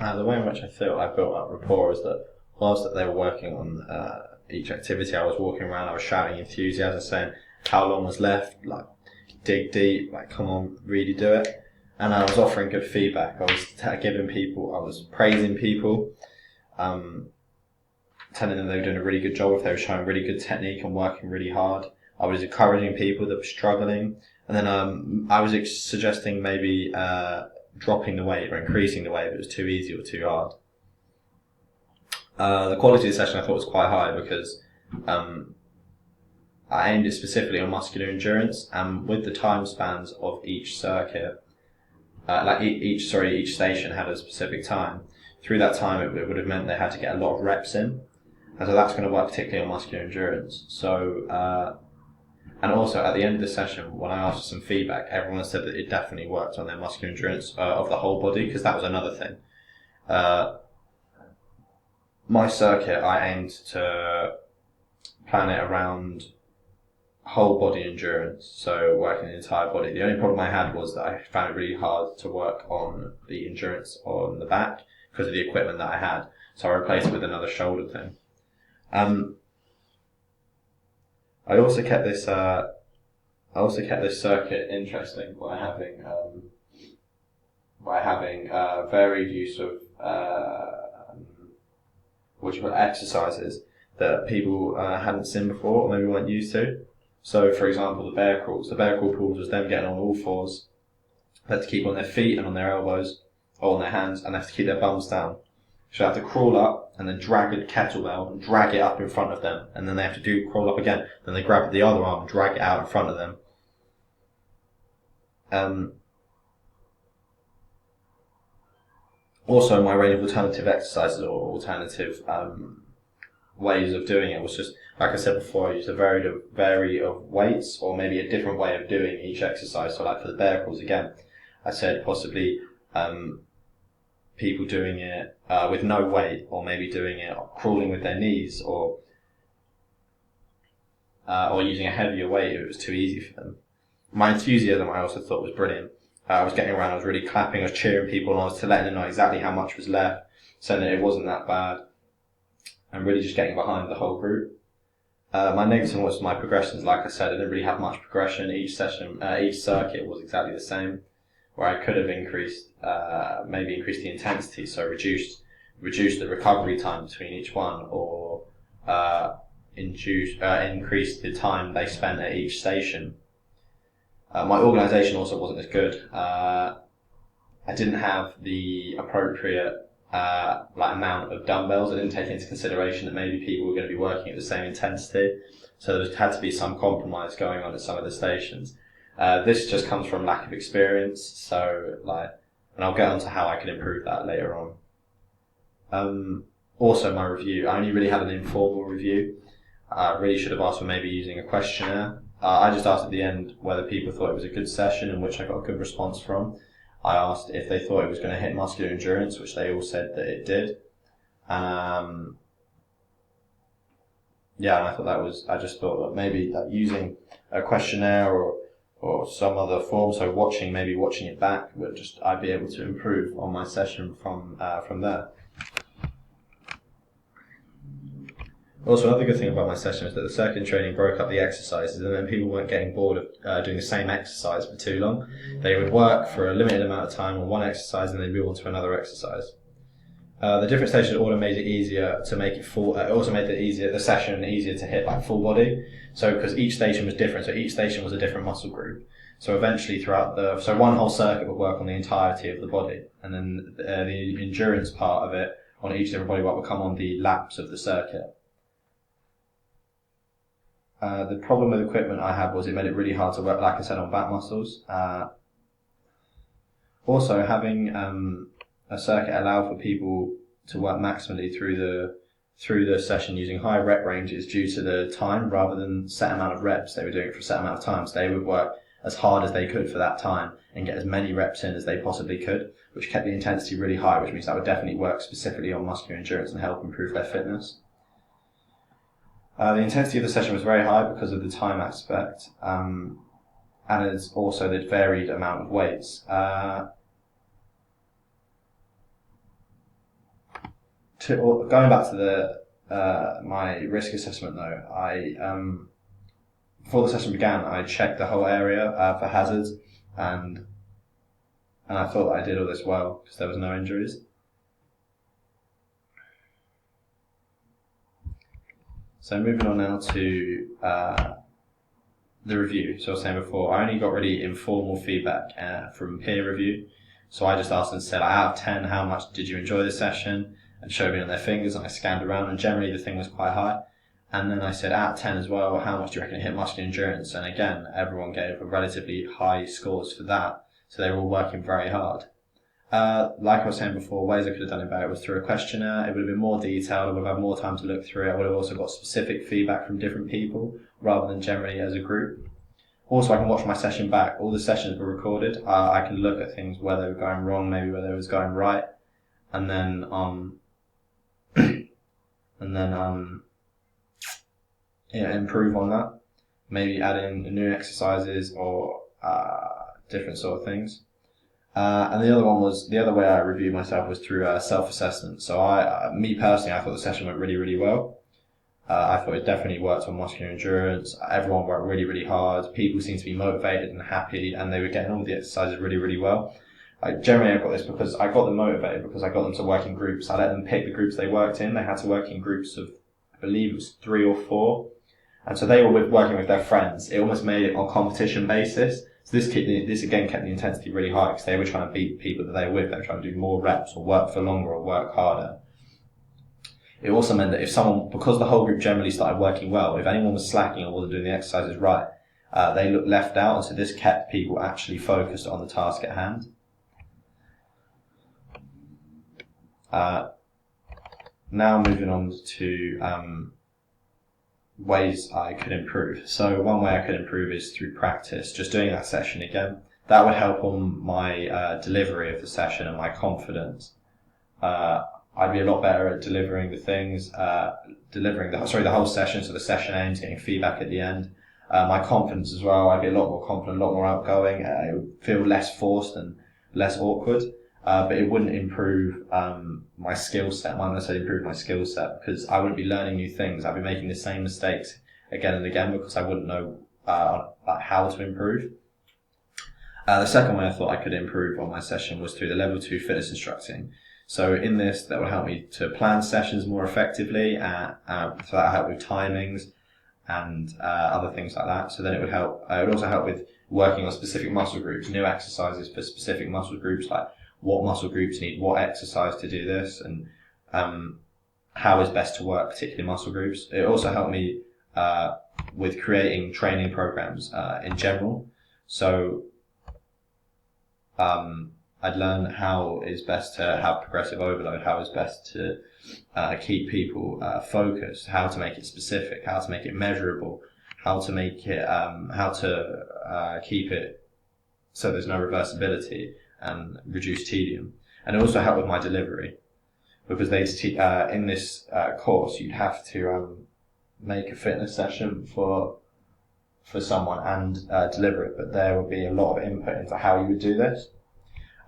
The way in which I feel I built up rapport is that whilst that they were working on each activity, I was walking around, I was shouting enthusiasm, saying how long was left, like dig deep, like come on, really do it. And I was offering good feedback. I was giving people, I was praising people, um, telling them they were doing a really good job, if they were showing really good technique and working really hard. I was encouraging people that were struggling. And then I was suggesting maybe dropping the weight or increasing the weight if it was too easy or too hard. The quality of the session I thought was quite high because I aimed it specifically on muscular endurance, and with the time spans of each circuit, each station had a specific time. Through that time, it would have meant they had to get a lot of reps in, and so that's going to work particularly on muscular endurance. So, and also at the end of the session, when I asked for some feedback, everyone said that it definitely worked on their muscular endurance of the whole body, because that was another thing. My circuit, I aimed to plan it around whole body endurance, so working the entire body. The only problem I had was that I found it really hard to work on the endurance on the back because of the equipment that I had. So I replaced it with another shoulder thing. I also kept this circuit interesting by having varied use of exercises that people hadn't seen before or maybe weren't used to. So, for example, the bear crawls. The bear crawl pools was them getting on all fours. They had to keep on their feet and on their elbows, or on their hands, and they have to keep their bums down. So they have to crawl up and then drag a kettlebell and drag it up in front of them, and then they have to crawl up again. Then they grab the other arm and drag it out in front of them. Also, my range of alternative exercises or alternative ways of doing it was just, like I said before, I used a variety of weights or maybe a different way of doing each exercise. So like for the bear crawls again, I said possibly people doing it with no weight, or maybe doing it crawling with their knees, or using a heavier weight if it was too easy for them. My enthusiasm I also thought was brilliant. I was getting around, I was really clapping, I was cheering people, and I was letting them know exactly how much was left, saying that it wasn't that bad, and really just getting behind the whole group. My negative was my progressions. Like I said, I didn't really have much progression. Each circuit was exactly the same, where I could have maybe increased the intensity, so reduced the recovery time between each one, or increased the time they spent at each station. My organisation also wasn't as good. I didn't have the appropriate amount of dumbbells. I didn't take into consideration that maybe people were going to be working at the same intensity, so there had to be some compromise going on at some of the stations. This just comes from lack of experience, and I'll get onto how I can improve that later on. Also, my review, I only really had an informal review. I really should have asked for maybe using a questionnaire. I just asked at the end whether people thought it was a good session, in which I got a good response from. I asked if they thought it was going to hit muscular endurance, which they all said that it did. And I just thought that maybe that using a questionnaire or some other form, so watching it back, I'd be able to improve on my session from there. Also, another good thing about my session was that the circuit training broke up the exercises, and then people weren't getting bored of doing the same exercise for too long. They would work for a limited amount of time on one exercise and then move on to another exercise. The different stations also made it easier to make it full. It also made the session easier to hit like full body. So because each station was different, so each station was a different muscle group. So eventually, so one whole circuit would work on the entirety of the body, and then the endurance part of it on each different body part would come on the laps of the circuit. The problem with equipment I had was it made it really hard to work, like I said, on back muscles. Also, having a circuit allowed for people to work maximally through the session using high rep ranges due to the time rather than set amount of reps. They were doing it for a set amount of time, so they would work as hard as they could for that time and get as many reps in as they possibly could, which kept the intensity really high, which means that would definitely work specifically on muscular endurance and help improve their fitness. The intensity of the session was very high because of the time aspect, and it's also the varied amount of weights. going back to my risk assessment though, before the session began, I checked the whole area for hazards, and I thought that I did all this well because there was no injuries. So moving on now to the review. So I was saying before, I only got really informal feedback from peer review. So I just asked them, said, out of 10, how much did you enjoy the session? And showed me on their fingers, and I scanned around, and generally the thing was quite high. And then I said, out of 10 as well, how much do you reckon it hit muscular endurance? And again, everyone gave a relatively high scores for that. So they were all working very hard. Like I was saying before, ways I could have done it better was through a questionnaire. It would have been more detailed. I would have had more time to look through it. I would have also got specific feedback from different people rather than generally as a group. Also, I can watch my session back. All the sessions were recorded. I can look at things where they were going wrong, maybe where they was going right, and then improve on that. Maybe add in new exercises or different sort of things. And the other way I reviewed myself was through self-assessment. So me personally, I thought the session went really, really well. I thought it definitely worked on muscular endurance. Everyone worked really, really hard. People seemed to be motivated and happy, and they were getting all the exercises really, really well. Generally, I got this because I got them motivated because I got them to work in groups. I let them pick the groups they worked in. They had to work in groups of, I believe it was 3 or 4. And so they were working with their friends. It almost made it on competition basis. So this again kept the intensity really high because they were trying to beat people that they were with. They were trying to do more reps or work for longer or work harder. It also meant that because the whole group generally started working well, if anyone was slacking or wasn't doing the exercises right, they looked left out, and so this kept people actually focused on the task at hand. Now moving on to ways I could improve. So one way I could improve is through practice, just doing that session again. That would help on my delivery of the session and my confidence. I'd be a lot better at delivering the things, the whole session, so the session aims, getting feedback at the end. My confidence as well, I'd be a lot more confident, a lot more outgoing. It would feel less forced and less awkward. But it wouldn't improve my skill set. It might not necessarily improve my skill set because I wouldn't be learning new things. I'd be making the same mistakes again and again because I wouldn't know how to improve. The second way I thought I could improve on my session was through the level 2 fitness instructing. So in this, that would help me to plan sessions more effectively. So that would help with timings and other things like that. So then it would help. It would also help with working on specific muscle groups, new exercises for specific muscle groups, like what muscle groups need what exercise to do this, and how is best to work particular muscle groups. It also helped me with creating training programs in general. So I'd learn how is best to have progressive overload, how is best to keep people focused, how to make it specific, how to make it measurable, how to make it, keep it so there's no reversibility and reduce tedium. And it also helped with my delivery because in this course you'd have to make a fitness session for someone and deliver it, but there would be a lot of input into how you would do this.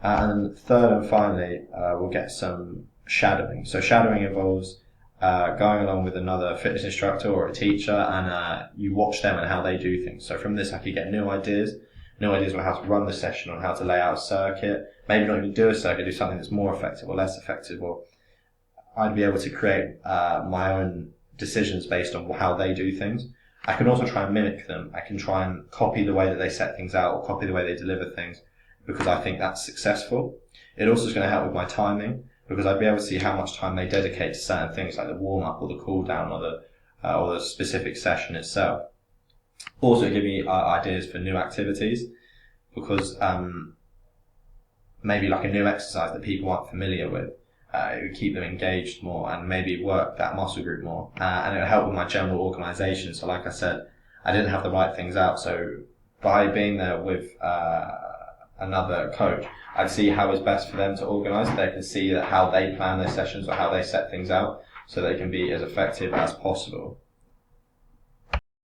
And third and finally, we'll get some shadowing. So shadowing involves going along with another fitness instructor or a teacher, and you watch them and how they do things. So from this, I could get new ideas on how to run the session, on how to lay out a circuit. Maybe not even do a circuit, do something that's more effective or less effective. Or I'd be able to create my own decisions based on how they do things. I can also try and mimic them. I can try and copy the way that they set things out or copy the way they deliver things, because I think that's successful. It also is going to help with my timing because I'd be able to see how much time they dedicate to certain things like the warm-up or the cool-down or the specific session itself. Also give me ideas for new activities because maybe like a new exercise that people aren't familiar with. It would keep them engaged more and maybe work that muscle group more. And it would help with my general organisation. So like I said, I didn't have the right things out. So by being there with another coach, I'd see how is best for them to organise. They can see that how they plan their sessions or how they set things out so they can be as effective as possible.